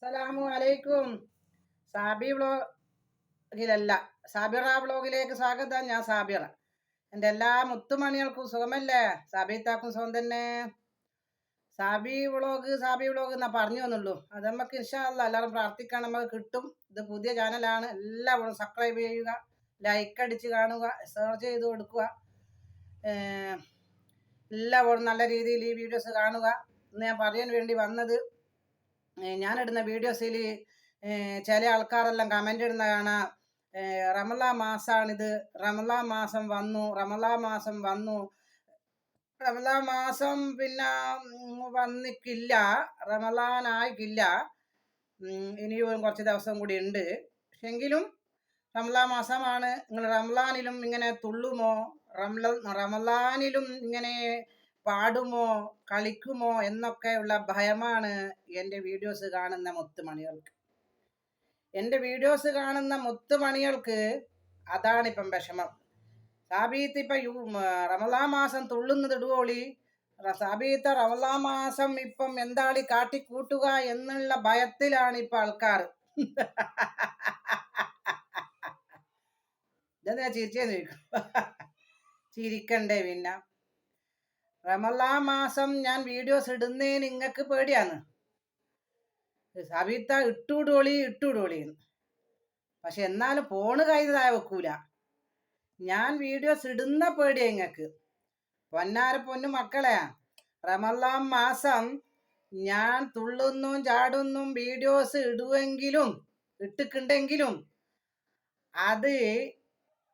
അസ്സലാമു അലൈക്കും. സാബി വ്ളോഗിലല്ല, സാബിറ വ്ളോഗിലേക്ക് സ്വാഗതം. ഞാൻ സാബിറ. എൻ്റെ എല്ലാ മുത്തുമണികൾക്കും സുഖമല്ലേ? സാബിത്താക്കും സുഖം തന്നെ. സാബി വ്ളോഗ് എന്നാ പറഞ്ഞു വന്നുള്ളൂ. അത് നമുക്ക് ഇൻഷാ അല്ലാഹ് എല്ലാവരും പ്രാർത്ഥിക്കണം, നമുക്ക് കിട്ടും. ഇത് പുതിയ ചാനലാണ്. എല്ലാവരും സബ്സ്ക്രൈബ് ചെയ്യുക, ലൈക്ക് അടിച്ച് കാണുക, ഷെയർ ചെയ്ത് കൊടുക്കുക. എല്ലാവരും നല്ല രീതിയിൽ ഈ വീഡിയോസ് കാണുക എന്ന് ഞാൻ പറയാൻ വേണ്ടി വന്നത്. ഞാനിടുന്ന വീഡിയോസിൽ ചില ആൾക്കാരെല്ലാം കമൻ്റ് ഇടുന്ന കാണാം, റമളാൻ മാസമാണിത്, റമളാൻ മാസം വന്നു, റമളാൻ മാസം വന്നു. റമളാൻ മാസം പിന്നെ വന്നിക്കില്ല, റമളാൻ ആയിക്കില്ല. ഇനിയും കുറച്ച് ദിവസം കൂടി ഉണ്ട്. പക്ഷെങ്കിലും റമളാൻ മാസമാണ്. നിങ്ങൾ റമളാനിലും ഇങ്ങനെ തുള്ളുമോ, റമളാനിലും ഇങ്ങനെ പാടുമോ, കളിക്കുമോ എന്നൊക്കെയുള്ള ഭയമാണ് എൻ്റെ വീഡിയോസ് കാണുന്ന മുത്തുമണികൾക്ക്. എൻ്റെ വീഡിയോസ് കാണുന്ന മുത്തുമണികൾക്ക് അതാണിപ്പം വിഷമം. സാബീത്ത് ഇപ്പം റമളാൻ മാസം തുള്ളുന്നത് ഇടുവോളി, സാബീത്ത റമളാൻ മാസം ഇപ്പം എന്താളി കാട്ടിക്കൂട്ടുക എന്നുള്ള ഭയത്തിലാണ് ഇപ്പം ആൾക്കാർ. ഇതെന്താ ചിരിച്ചേന്ന് ചോദിക്കും. ചിരിക്കണ്ടേ പിന്നെ. റമളാൻ മാസം ഞാൻ വീഡിയോസ് ഇടുന്നതിന് നിങ്ങൾക്ക് പേടിയാന്ന്. സാബിത്ത ഇട്ടുവിടോളിന്ന്. പക്ഷെ എന്നാലും ഫോണ് കയ്യിലായ വെക്കൂല. ഞാൻ വീഡിയോസ് ഇടുന്ന പേടിയാ നിങ്ങൾക്ക്. പൊന്നാര പൊന്നു മക്കളെ, റമളാൻ മാസം ഞാൻ തുള്ളുന്നും ചാടുന്നും വീഡിയോസ് ഇട്ടിട്ടുണ്ടെങ്കിലും അത്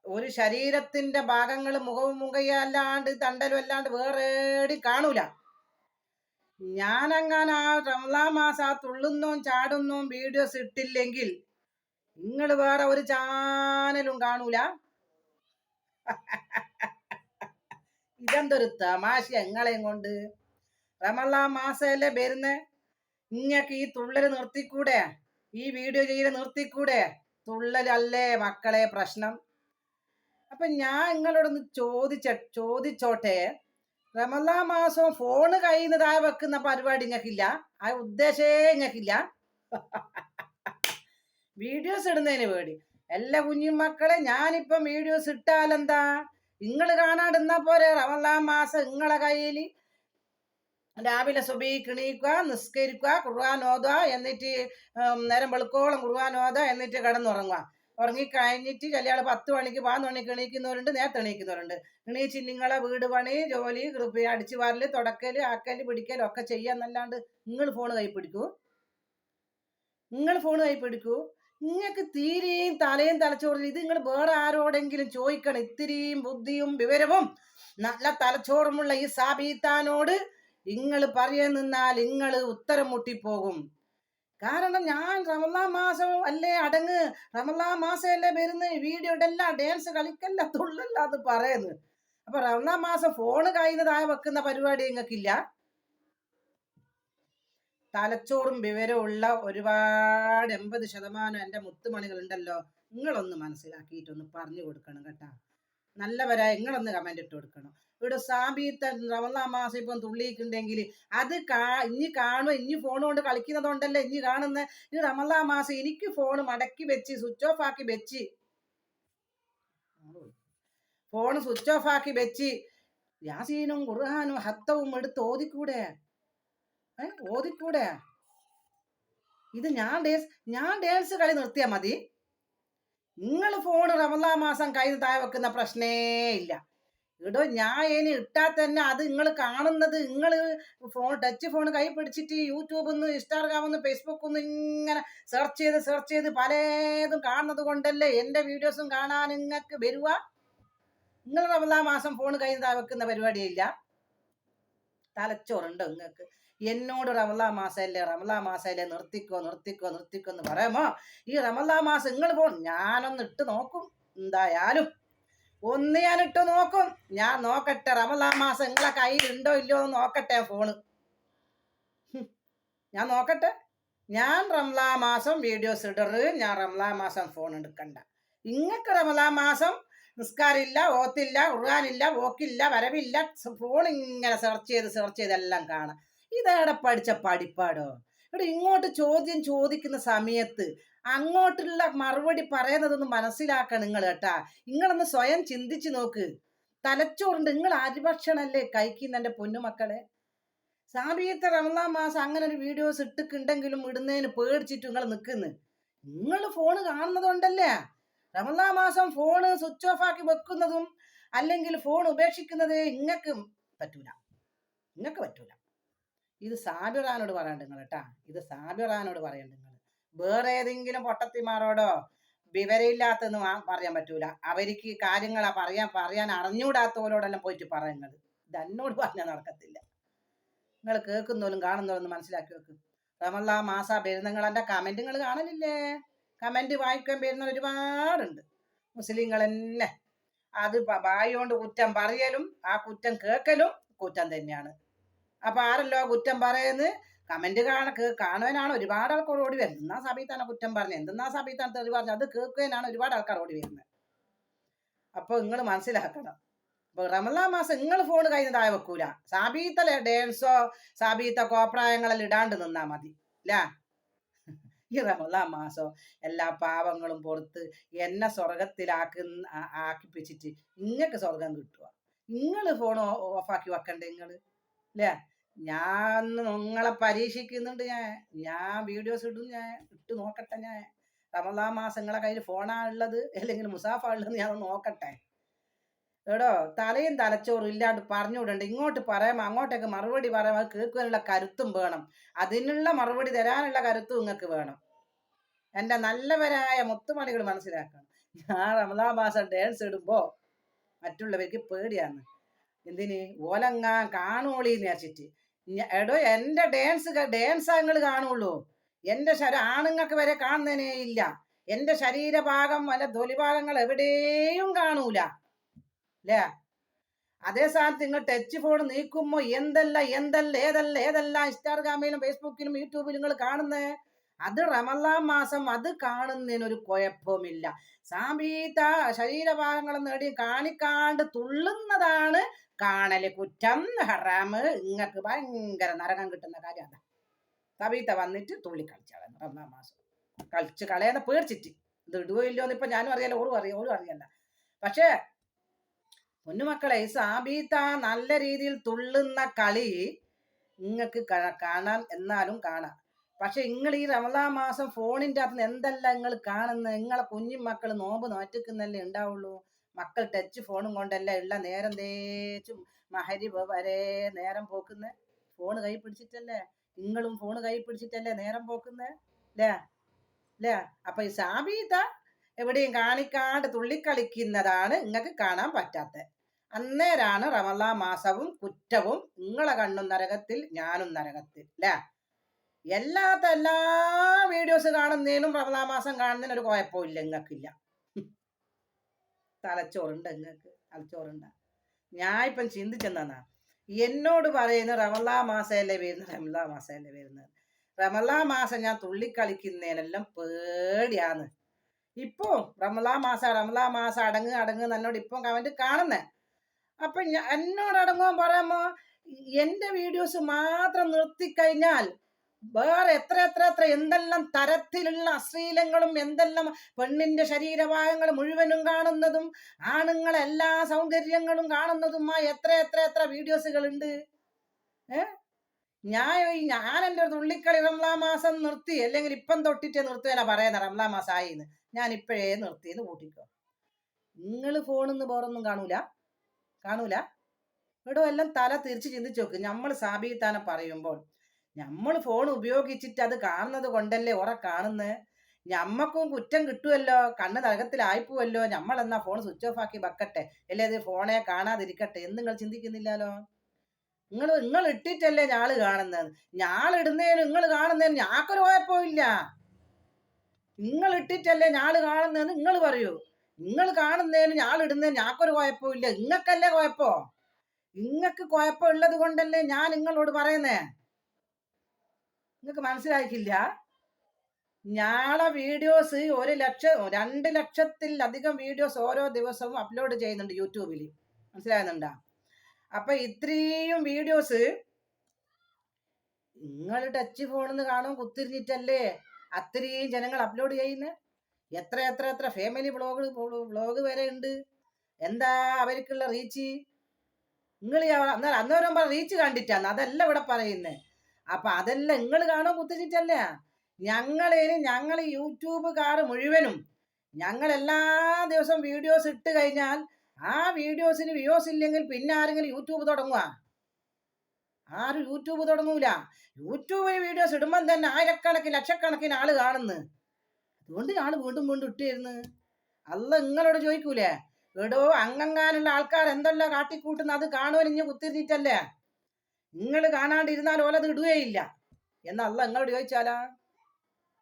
ഒരു ശരീരത്തിന്റെ ഭാഗങ്ങൾ മുഖവും മുഖയല്ലാണ്ട് തണ്ടലും അല്ലാണ്ട് വേറെ കാണൂല. ഞാനങ്ങനെ ആ റമളാൻ മാസം ആ തുള്ളുന്നും ചാടുന്നും വീഡിയോസ് ഇട്ടില്ലെങ്കിൽ നിങ്ങൾ വേറെ ഒരു ചാനലും കാണൂല. ഇതെന്തൊരു തമാശ നിങ്ങളെയും കൊണ്ട്. റമളാൻ മാസമല്ലേ വരുന്നേ, ഇങ്ങക്ക് ഈ തുള്ളല് നിർത്തിക്കൂടെ? ഈ വീഡിയോ ചെയ്യല് നിർത്തിക്കൂടെ? തുള്ളലല്ലേ മക്കളെ പ്രശ്നം. അപ്പൊ ഞാൻ നിങ്ങളോടൊന്ന് ചോദിച്ചോട്ടെ, റമളാൻ മാസം ഫോണ് കയ്യിൽ നിന്ന് താഴെ വെക്കുന്ന പരിപാടി ഇങ്ങക്കില്ല? ആ ഉദ്ദേശേ ഇങ്ങക്കില്ല? വീഡിയോസ് ഇടുന്നതിന് പേടി. എല്ലാ കുഞ്ഞുമക്കളെ, ഞാനിപ്പം വീഡിയോസ് ഇട്ടാലെന്താ, നിങ്ങൾ കാണാണ്ടിരുന്നാ പോരെ? റമളാൻ മാസം നിങ്ങളെ കയ്യിൽ രാവിലെ സുബഹിക്ക് എണീക്കുക, നിസ്കരിക്കുക, ഖുർആൻ ഓതുക, എന്നിട്ട് നേരം വെളുക്കോളം ഖുർആൻ ഓതുക, എന്നിട്ട് കിടന്നുറങ്ങുക. ഉറങ്ങിക്കഴിഞ്ഞിട്ട് ചില ആൾ 10 മണിക്ക് 11 മണിക്ക് എണീക്കുന്നവരുണ്ട്, നേരത്തെ എണീക്കുന്നവരുണ്ട്. എണീച്ച് നിങ്ങളെ വീട് പണി, ജോലി, അടിച്ചു വാരല്, തുടക്കല്, ആക്കല്, പിടിക്കലും ഒക്കെ ചെയ്യാന്നല്ലാണ്ട് നിങ്ങൾ ഫോണ് കൈ പിടിക്കൂ? നിങ്ങൾക്ക് തീരെയും തലയും തലച്ചോറിൽ ഇത് നിങ്ങൾ വേറെ ആരോടെങ്കിലും ചോദിക്കണം. ഇത്തിരിയും ബുദ്ധിയും വിവരവും നല്ല തലച്ചോറുമുള്ള ഈ സാബീത്താനോട് നിങ്ങൾ പറയാൻ നിന്നാൽ നിങ്ങൾ ഉത്തരം മുട്ടിപ്പോകും. കാരണം ഞാൻ റമളാൻ മാസം അല്ലേ അടങ്ങ്, റമളാൻ മാസം അല്ലേ വരുന്നത്, വീഡിയോ ഇടല്ല, ഡാൻസ് കളിക്കല്ല, തുള്ളല്ല എന്ന് പറയുന്നു. അപ്പൊ റമളാൻ മാസം ഫോണ് കയ്യുന്നതായ വെക്കുന്ന പരിപാടി നിങ്ങൾക്കില്ല? തലച്ചോറും വിവരമുള്ള ഒരുപാട് 80% എൻ്റെ മുത്തുമണികൾ ഉണ്ടല്ലോ. നിങ്ങളൊന്ന് മനസ്സിലാക്കിയിട്ടൊന്ന് പറഞ്ഞു കൊടുക്കണം കേട്ടാ. നല്ലവരായ നിങ്ങളൊന്ന് കമന്റ് ഇട്ട് കൊടുക്കണം. ഇവിടെ സാബീത്ത റമളാൻ മാസം ഇപ്പം തുള്ളിയിട്ടുണ്ടെങ്കിൽ അത് ഇനി കാണും. ഇനി ഫോൺ കൊണ്ട് കളിക്കുന്നതുകൊണ്ടല്ലേ ഇനി കാണുന്ന. ഈ റമളാൻ മാസം എനിക്ക് ഫോൺ മടക്കി വെച്ച് സ്വിച്ച് ഓഫ് ആക്കി വെച്ച് യാസീനും ഖുർആനും ഹത്തവും എടുത്ത് ഓതിക്കൂടെ? ഇത് ഞാൻ ഡാൻസ് കളി നിർത്തിയാ മതി. നിങ്ങൾ ഫോൺ റമളാൻ മാസം കയ്യിൽ താഴെ വെക്കുന്ന പ്രശ്നേ ഇല്ല. ഇടോ, ഞാൻ ഇനി ഇട്ടാൽ തന്നെ അത് നിങ്ങൾ കാണുന്നത്, നിങ്ങൾ ടച്ച് ഫോൺ കൈ പിടിച്ചിട്ട് യൂട്യൂബിൽ ഇൻസ്റ്റാഗ്രാമിൽ ഫേസ്ബുക്കിൽ ഇങ്ങനെ സെർച്ച് ചെയ്ത് പലതും കാണുന്നത് കൊണ്ടല്ലേ എൻ്റെ വീഡിയോസും കാണാൻ നിങ്ങൾക്ക് വരുക. നിങ്ങൾ റമളാൻ മാസം ഫോൺ കയ്യിൽ താഴെ വെക്കുന്ന പരിപാടിയില്ല. തലച്ചോറുണ്ടോ നിങ്ങൾക്ക്? എന്നോട് റമളാൻ മാസമല്ലേ നിർത്തിക്കോ എന്ന് പറയുമോ? ഈ റമളാൻ മാസം നിങ്ങൾ ഫോൺ ഞാനൊന്ന് ഇട്ട് നോക്കും. എന്തായാലും ഒന്ന് ഞാൻ ഇട്ട് നോക്കും. ഞാൻ നോക്കട്ടെ റമളാൻ മാസം നിങ്ങളെ കയ്യിലുണ്ടോ ഇല്ലയോ എന്ന് നോക്കട്ടെ ഫോണ്. ഞാൻ നോക്കട്ടെ. ഞാൻ റമളാൻ മാസം വീഡിയോസ് ഇടറ്, ഞാൻ റമളാൻ മാസം ഫോൺ എടുക്കണ്ട. ഇങ്ങക്ക് റമളാൻ മാസം നിസ്കാരമില്ല, ഓത്തില്ല, ഖുർആനില്ല, പോക്കില്ല, വരവില്ല, ഫോൺ ഇങ്ങനെ സെർച്ച് ചെയ്ത് എല്ലാം കാണാം. ഇതേടെ പഠിച്ച പഠിപ്പാടോ? ഇവിടെ ഇങ്ങോട്ട് ചോദ്യം ചോദിക്കുന്ന സമയത്ത് അങ്ങോട്ടുള്ള മറുപടി പറയുന്നതൊന്ന് മനസ്സിലാക്കണം നിങ്ങൾ കേട്ടാ. നിങ്ങളൊന്ന് സ്വയം ചിന്തിച്ചു നോക്ക്. തലച്ചോറുണ്ട്, നിങ്ങൾ അരിഭക്ഷണല്ലേ കഴിക്കുന്ന എൻ്റെ പൊന്നുമക്കളെ. സാബിയത്തെ റമദാൻ മാസം അങ്ങനെ ഒരു വീഡിയോസ് ഇട്ടിട്ടുണ്ടെങ്കിലും ഇടുന്നതിന് പേടിച്ചിട്ട് നിങ്ങൾ നിൽക്കുന്നു. നിങ്ങൾ ഫോണ് കാണുന്നതുകൊണ്ടല്ലേ. റമദാൻ മാസം ഫോണ് സ്വിച്ച് ഓഫ് ആക്കി വെക്കുന്നതും അല്ലെങ്കിൽ ഫോൺ ഉപേക്ഷിക്കുന്നത് നിങ്ങൾക്ക് പറ്റൂല. ഇത് സാബിറാനോട് പറയണ്ട നിങ്ങൾ കേട്ടാ. ഇത് സാബിറാനോട് പറയണ്ട നിങ്ങൾ. വേറെ ഏതെങ്കിലും പൊട്ടത്തിമാരോടോ വിവരമില്ലാത്തെന്ന് പറയാൻ പറ്റൂല. അവർക്ക് കാര്യങ്ങളാ പറയാൻ അറിഞ്ഞൂടാത്തവരോടെല്ലാം പോയിട്ട് പറയുന്നത്. ഇത് എന്നോട് പറഞ്ഞാൽ നടക്കത്തില്ല. നിങ്ങൾ കേൾക്കുന്നവരും കാണുന്നവരൊന്നും മനസ്സിലാക്കി വെക്കും. റമദാൻ മാസ വരുന്നങ്ങളെൻ്റെ കമൻറ്റുകൾ കാണലില്ലേ? കമൻറ്റ് വായിക്കാൻ വരുന്ന ഒരുപാടുണ്ട്. മുസ്ലിങ്ങൾ തന്നെ. അത് ബായി കൊണ്ട് കുറ്റം പറയലും ആ കുറ്റം കേൾക്കലും കുറ്റം തന്നെയാണ്. അപ്പൊ ആരല്ലോ കുറ്റം പറയുന്നത്? കമന്റ് കാണുവാനാണ് ഒരുപാട് ആൾക്കാർ ഓടി വരുന്നത്. എന്നാ സബീത്താണ് കുറ്റം പറഞ്ഞത്, എന്തെന്നാ സബീത്താണ് തെളിവ് പറഞ്ഞത്, അത് കേൾക്കുവാനാണ് ഒരുപാട് ആൾക്കാർ ഓടി വരുന്നത്. അപ്പൊ നിങ്ങൾ മനസ്സിലാക്കണം. അപ്പൊ റമദാൻ മാസം നിങ്ങൾ ഫോൺ കയ്യിൽ താഴെ വെക്കൂല. സാബീത്തലെ ഡാൻസോ സാബീത്ത കോപ്രായങ്ങളെല്ലാം ഇടാണ്ട് നിന്നാ മതി അല്ലേ. ഈ റമദാൻ മാസം എല്ലാ പാവങ്ങളും പുറത്ത് എന്നെ സ്വർഗത്തിലാക്കിപ്പിച്ചിട്ട് നിങ്ങൾക്ക് സ്വർഗം കിട്ടുക. നിങ്ങൾ ഫോൺ ഓഫാക്കി വെക്കണ്ടേ നിങ്ങൾ അല്ലേ. ഞാൻ നിങ്ങളെ പരീക്ഷിക്കുന്നുണ്ട്. ഞാൻ വീഡിയോസ് ഇടും. ഞാൻ ഇട്ട് നോക്കട്ടെ. ഞാൻ റമദാൻ മാസം നിങ്ങളെ കയ്യിൽ ഫോണാ ഉള്ളത് അല്ലെങ്കിൽ മുസാഫാ ഉള്ളത് ഞാൻ നോക്കട്ടെ. എടോ തലയും തലച്ചോറും ഇല്ലാണ്ട് പറഞ്ഞു വിടണ്ട. ഇങ്ങോട്ട് പറയുമ്പോൾ അങ്ങോട്ടേക്ക് മറുപടി പറയുമ്പോൾ അത് കേൾക്കാനുള്ള കരുത്തും വേണം. അതിനുള്ള മറുപടി തരാനുള്ള കരുത്തും നിങ്ങൾക്ക് വേണം. എൻ്റെ നല്ലവരായ മുത്തുമണികൾ മനസ്സിലാക്കണം. ഞാൻ റമദാൻ മാസം ഡാൻസ് ഇടുമ്പോൾ മറ്റുള്ളവർക്ക് പേടിയാണ്. എന്തിന്? ഓലങ്ങാ കാണുവോളിന്ന് വിചാരിച്ചിട്ട്. എടോ എൻ്റെ ഡാൻസ് നിങ്ങൾ കാണുള്ളൂ. എൻ്റെ ആണുങ്ങൾക്ക് വരെ കാണുന്നതിനേ ഇല്ല. എൻ്റെ ശരീരഭാഗം വല്ല തൊലിഭാഗങ്ങൾ എവിടെയും കാണൂല അല്ലേ. അതേ സ്ഥാനത്ത് നിങ്ങൾ ടച്ച് ഫോൺ നീക്കുമ്പോൾ ഏതെല്ലാം ഇൻസ്റ്റാഗ്രാമിലും ഫേസ്ബുക്കിലും യൂട്യൂബിലും നിങ്ങൾ കാണുന്നേ. അത് റമദാൻ മാസം അത് കാണുന്നതിനൊരു കുഴപ്പമില്ല. സാബീത്ത ശരീരഭാഗങ്ങൾ നേടി കാണിക്കാണ്ട് തുള്ളുന്നതാണ് കാണല് കുറ്റം, ഹറാമ്. ഇങ്ങക്ക് ഭയങ്കര നരകം കിട്ടുന്ന കാര്യം അതാ. സാബീത്ത വന്നിട്ട് തുള്ളിക്കളിച്ചാണ് റമദാൻ മാസം. കളിച്ച് കളയാതെ പേടിച്ചിട്ട്. ഇത് ഇടുവോ ഇല്ലയോന്ന് ഇപ്പൊ ഞാനും അറിയാലോ, ഓരും അറിയല്ല. പക്ഷേ പൊന്നുമക്കളെ, സാബീത്ത നല്ല രീതിയിൽ തുള്ളുന്ന കളി നിങ്ങൾക്ക് കാണാൻ എന്നാലും കാണാം. പക്ഷെ നിങ്ങൾ ഈ റമദാൻ മാസം ഫോണിൻ്റെ അകത്ത് എന്തെല്ലാം നിങ്ങൾ കാണുന്നത്? നിങ്ങളെ കുഞ്ഞുമക്കൾ നോമ്പ് നോറ്റിക്കുന്നല്ലേ ഉണ്ടാവുള്ളൂ. മക്കൾ ടച്ച് ഫോണും കൊണ്ടല്ല ഉള്ള നേരം തേച്ചും മഹരിബ് വരെ നേരം പോക്കുന്നത്. ഫോണ് കൈ പിടിച്ചിട്ടല്ലേ. നിങ്ങളും ഫോണ് കൈ പിടിച്ചിട്ടല്ലേ നേരം പോക്കുന്നത് അല്ലേ. അപ്പൊ ഈ സാബീത എവിടെയും കാണിക്കാണ്ട് തുള്ളിക്കളിക്കുന്നതാണ് നിങ്ങൾക്ക് കാണാൻ പറ്റാത്തത്. അന്നേരാണ് റമദാൻ മാസവും കുറ്റവും. നിങ്ങളെ കണ്ണും നരകത്തിൽ ഞാനും നരകത്തിൽ അല്ലേ. എല്ലാ വീഡിയോസ് കാണുന്നതിനും റമദാൻ മാസം കാണുന്നതിന് ഒരു കുഴപ്പമില്ല. നിങ്ങൾക്കില്ല. തലച്ചോറുണ്ട് നിങ്ങൾക്ക്, തലച്ചോറുണ്ട്. ഞാൻ ഇപ്പം ചിന്തിച്ചെന്നാ എന്നോട് പറയുന്നത് റമദാൻ മാസമല്ലേ വരുന്നത്. റമദാൻ മാസം ഞാൻ തുള്ളിക്കളിക്കുന്നതിനെല്ലാം പേടിയാന്ന്. ഇപ്പോ റമദാൻ മാസം അടങ്ങ് എന്നോട് ഇപ്പം കമന്റ് കാണുന്നേ. അപ്പൊ എന്നോട് അടങ്ങുവാൻ പറയുമ്പോ എൻ്റെ വീഡിയോസ് മാത്രം നിർത്തിക്കഴിഞ്ഞാൽ വേറെ എത്ര എന്തെല്ലാം തരത്തിലുള്ള അശ്ലീലങ്ങളും എന്തെല്ലാം പെണ്ണിന്റെ ശരീരഭാഗങ്ങൾ മുഴുവനും കാണുന്നതും ആണുങ്ങളെല്ലാ സൗന്ദര്യങ്ങളും കാണുന്നതുമായ എത്ര വീഡിയോസുകളുണ്ട്. ഞാൻ എൻ്റെ ഒരു തുള്ളിക്കളി റമദാൻ മാസം നിർത്തി, അല്ലെങ്കിൽ ഇപ്പം തൊട്ടിട്ട് നിർത്തുവാനാ പറയുന്നത്. റമദാൻ മാസം ആയിന്ന് ഞാൻ ഇപ്പോഴേ നിർത്തിയെന്ന് കൂട്ടിക്കോ. നിങ്ങൾ ഫോണിന്ന് വേറൊന്നും കാണൂല. ഇവിടെ എല്ലാം തല തിരിച്ച് ചിന്തിച്ചു നോക്ക്. നമ്മൾ സാബീത്താനെ പറയുമ്പോൾ നമ്മൾ ഫോൺ ഉപയോഗിച്ചിട്ട് അത് കാണുന്നത് കൊണ്ടല്ലേ കാണുന്നത്. ഞമ്മക്കും കുറ്റം കിട്ടുമല്ലോ, കണ്ണ് നരകത്തിലായിപ്പോവല്ലോ. നമ്മളെന്നാ ഫോൺ സ്വിച്ച് ഓഫ് ആക്കി വെക്കട്ടെ, അല്ലേ അത് ഫോണെ കാണാതിരിക്കട്ടെ എന്ന് നിങ്ങൾ ചിന്തിക്കുന്നില്ലല്ലോ. നിങ്ങൾ ഇട്ടിട്ടല്ലേ ഞാള് കാണുന്നത്. ഞാളിടുന്നതിന് നിങ്ങൾ കാണുന്നതിന് ഞാക്കൊരു കുഴപ്പമില്ല. നിങ്ങൾ ഇട്ടിട്ടല്ലേ ഞാള് കാണുന്നതെന്ന് നിങ്ങൾ പറയൂ. നിങ്ങൾ കാണുന്നതിന് ഞാളിടുന്നതിന് ഞാക്കൊരു കുഴപ്പമില്ല. നിങ്ങൾക്കല്ലേ കുഴപ്പോ. നിങ്ങൾക്ക് കുഴപ്പമുള്ളത് കൊണ്ടല്ലേ ഞാൻ നിങ്ങളോട് പറയുന്നേ. നിങ്ങൾക്ക് മനസ്സിലാക്കില്ല. ഞാളെ വീഡിയോസ് 2 ലക്ഷത്തിലധികം വീഡിയോസ് ഓരോ ദിവസവും അപ്ലോഡ് ചെയ്യുന്നുണ്ട് യൂട്യൂബിൽ. മനസ്സിലാകുന്നുണ്ടോ? അപ്പൊ ഇത്രയും വീഡിയോസ് നിങ്ങൾ ടച്ച് ഫോണിന്ന് കാണും കുത്തിരിഞ്ഞിട്ടല്ലേ അത്രയും ജനങ്ങൾ അപ്ലോഡ് ചെയ്യുന്നത്. എത്ര എത്ര എത്ര ഫാമിലി വ്ളോഗ് വരെ ഉണ്ട്. എന്താ അവർക്കുള്ള റീച്ച്? നിങ്ങൾ അന്നേരം റീച്ച് കണ്ടിട്ടാന്ന് അതല്ല ഇവിടെ പറയുന്നേ. അപ്പൊ അതെല്ലാം നിങ്ങൾ കാണാൻ കുത്തിച്ചിട്ടല്ല. ഞങ്ങൾ യൂട്യൂബുകാർ മുഴുവനും ഞങ്ങൾ എല്ലാ ദിവസവും വീഡിയോസ് ഇട്ട് കഴിഞ്ഞാൽ ആ വീഡിയോസിന് വ്യൂസ് ഇല്ലെങ്കിൽ പിന്നെ ആരെങ്കിലും യൂട്യൂബ് തുടങ്ങുക? ആരും യൂട്യൂബ് തുടങ്ങൂല. യൂട്യൂബിൽ വീഡിയോസ് ഇടുമ്പം തന്നെ ആയിരക്കണക്കിന് ലക്ഷക്കണക്കിന് ആള് കാണുന്നു. അതുകൊണ്ട് ആള് വീണ്ടും വീണ്ടും ഇട്ടിരുന്നു. അല്ല നിങ്ങളോട് ചോദിക്കൂലേ, എടോ അങ്ങങ്ങാനുള്ള ആൾക്കാർ എന്തെല്ലാം കാട്ടിക്കൂട്ടുന്ന അത് കാണുവാൻ കുത്തിരിഞ്ഞിട്ടല്ലേ? നിങ്ങൾ കാണാണ്ടിരുന്നാൽ ഓലത് ഇടുകയില്ല എന്നല്ല നിങ്ങളോട് ചോദിച്ചാലാ?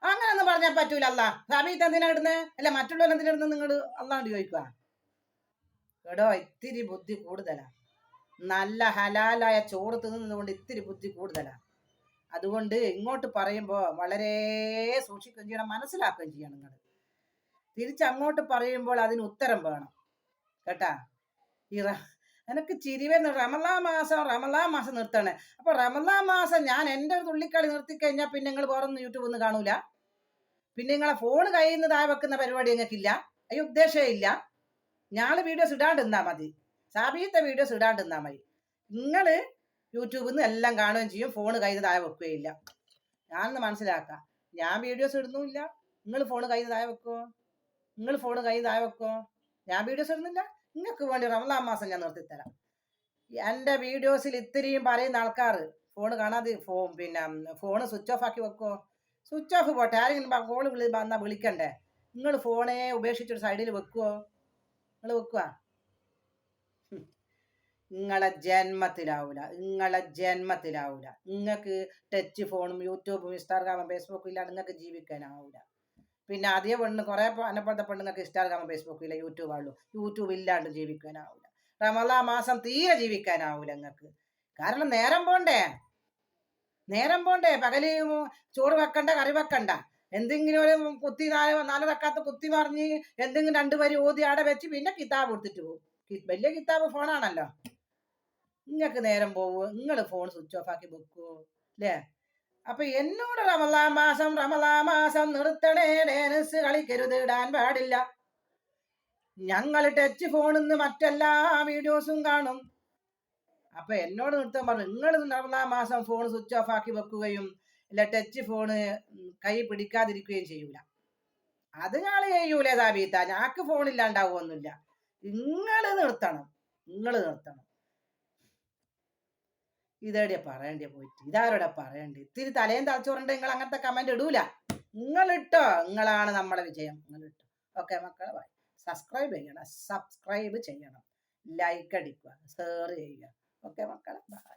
അങ്ങനൊന്നും പറഞ്ഞാൽ പറ്റൂല. അല്ല സമയത്ത് എന്തിനാ ഇടുന്നത്? അല്ല മറ്റുള്ളവർ എന്തിനാ ഇടുന്നത്? നിങ്ങൾ അല്ലാണ്ട് ചോദിക്കുക. എടോ ഇത്തിരി ബുദ്ധി കൂടുതലാ. നല്ല ഹലാലായ ചോറ് തിന്നുന്നത് ഇത്തിരി ബുദ്ധി കൂടുതലാ. അതുകൊണ്ട് ഇങ്ങോട്ട് പറയുമ്പോൾ വളരെ സൂക്ഷിക്കുകയും ചെയ്യണം, മനസ്സിലാക്കുകയും ചെയ്യണം. നിങ്ങൾ തിരിച്ചങ്ങോട്ട് പറയുമ്പോൾ അതിന് ഉത്തരം വേണം കേട്ടാ. എനിക്ക് ചിരിവെന്ന് റമളാൻ മാസം നിർത്തണേ. അപ്പൊ റമളാൻ മാസം ഞാൻ എൻ്റെ ഒരു തുള്ളിക്കളി നിർത്തിക്കഴിഞ്ഞാൽ പിന്നെ നിങ്ങൾ വേറൊന്നും യൂട്യൂബിൽ നിന്ന് കാണൂല. പിന്നെ നിങ്ങളെ ഫോൺ കയ്യിൽ നിന്ന് താഴെ വെക്കുന്ന പരിപാടി നിങ്ങൾക്കില്ല. അതിന് ഉദ്ദേശമേ ഇല്ല. ഞാൻ വീഡിയോസ് ഇടാണ്ടിരുന്നാൽ മതി, സാബീത്തെ വീഡിയോസ് ഇടാണ്ടിരുന്നാൽ മതി. നിങ്ങൾ യൂട്യൂബിൽ നിന്ന് എല്ലാം കാണുകയും ചെയ്യും, ഫോൺ കയ്യിൽ നിന്ന് താഴെ വെക്കുകയില്ല. ഞാനൊന്ന് മനസ്സിലാക്കാം. ഞാൻ വീഡിയോസ് ഇടുന്നുമില്ല, നിങ്ങൾ ഫോൺ കയ്യിൽ താഴെ വെക്കുമോ? നിങ്ങൾ ഫോൺ കയ്യിൽ താഴെ വെക്കുമോ? ഞാൻ വീഡിയോസ് ഇടുന്നില്ല. നിങ്ങൾക്ക് വേണ്ടി റമളാൻ മാസം ഞാൻ നിർത്തിത്തരാം. എൻ്റെ വീഡിയോസിൽ ഇത്രയും പറയുന്ന ആൾക്കാർ ഫോൺ കാണാതെ പിന്നെ ഫോൺ സ്വിച്ച് ഓഫ് ആക്കി വെക്കുമോ? സ്വിച്ച് ഓഫ് പോട്ടെ, ആരെങ്കിലും കോൾ വന്നാൽ വിളിക്കണ്ടേ? നിങ്ങൾ ഫോണേ ഉപേക്ഷിച്ചൊരു സൈഡിൽ വെക്കുമോ? നിങ്ങൾ വെക്കുക? നിങ്ങളെ ജന്മത്തിലാവൂല. നിങ്ങൾക്ക് ടച്ച് ഫോണും യൂട്യൂബും ഇൻസ്റ്റാഗ്രാമും ഫേസ്ബുക്കും ഇല്ലാണ്ട് നിങ്ങൾക്ക് ജീവിക്കാനാവൂല. പിന്നെ അതേ പെണ്ണ് കുറേ അന്നെപ്പോഴത്തെ പെണ്ണുങ്ങൾക്ക് ഇൻസ്റ്റാഗ്രാമും ഫേസ്ബുക്കും ഇല്ല, യൂട്യൂബുള്ളൂ. യൂട്യൂബ് ഇല്ലാണ്ട് ജീവിക്കാനാവൂല. റമളാൻ മാസം തീരെ ജീവിക്കാനാവൂല നിങ്ങൾക്ക്. കാരണം നേരം പോണ്ടേ. പകല് ചോറ് വെക്കണ്ട, കറി വെക്കണ്ട. എന്തെങ്കിലും ഒരു നാല് റക്കാത്ത് കുത്തി മറിഞ്ഞ് എന്തെങ്കിലും 2 വരി ഓതി ആടെ വെച്ച് പിന്നെ കിതാബ് എടുത്തിട്ട് പോകും. വലിയ കിതാബ് ഫോണാണല്ലോ. നിങ്ങൾക്ക് നേരം പോവോ? നിങ്ങൾ ഫോൺ സ്വിച്ച് ഓഫ് ആക്കി വെക്കുവോ? അല്ലേ? അപ്പൊ എന്നോട് റമളാൻ മാസം നിർത്തണേ, ഡാൻസ് കളിക്കരുത്, ഇടാൻ പാടില്ല. ഞങ്ങൾ ടച്ച് ഫോണിന്ന് മറ്റെല്ലാ വീഡിയോസും കാണും. അപ്പൊ എന്നോട് നിർത്താൻ പറഞ്ഞു. നിങ്ങൾ റമളാൻ മാസം ഫോൺ സ്വിച്ച് ഓഫ് ആക്കി വെക്കുകയും അല്ല ടച്ച് ഫോണ് കൈ പിടിക്കാതിരിക്കുകയും ചെയ്യൂല. അത് ഞങ്ങൾ ചെയ്യൂലേ സാബീത്ത. ഞങ്ങൾക്ക് ഫോണില്ലാണ്ടാവുമൊന്നുമില്ല. നിങ്ങൾ നിർത്തണം. ഇതേടിയാ പറയണ്ടേ പോയിട്ട്? ഇതാരോടെ പറയണ്ടേ? ഇത്തിരി തലയും തളച്ചോറുണ്ട്. നിങ്ങൾ അങ്ങനത്തെ കമന്റ് ഇടൂല. നിങ്ങളിട്ടോ, നിങ്ങളാണ് നമ്മളെ വിജയം. നിങ്ങളിട്ടോ. ഓക്കെ മക്കളെ, സബ്സ്ക്രൈബ് ചെയ്യണം, ലൈക്ക് അടിക്കുക, ഷെയർ ചെയ്യുക. ഓക്കെ മക്കളെ, ബൈ.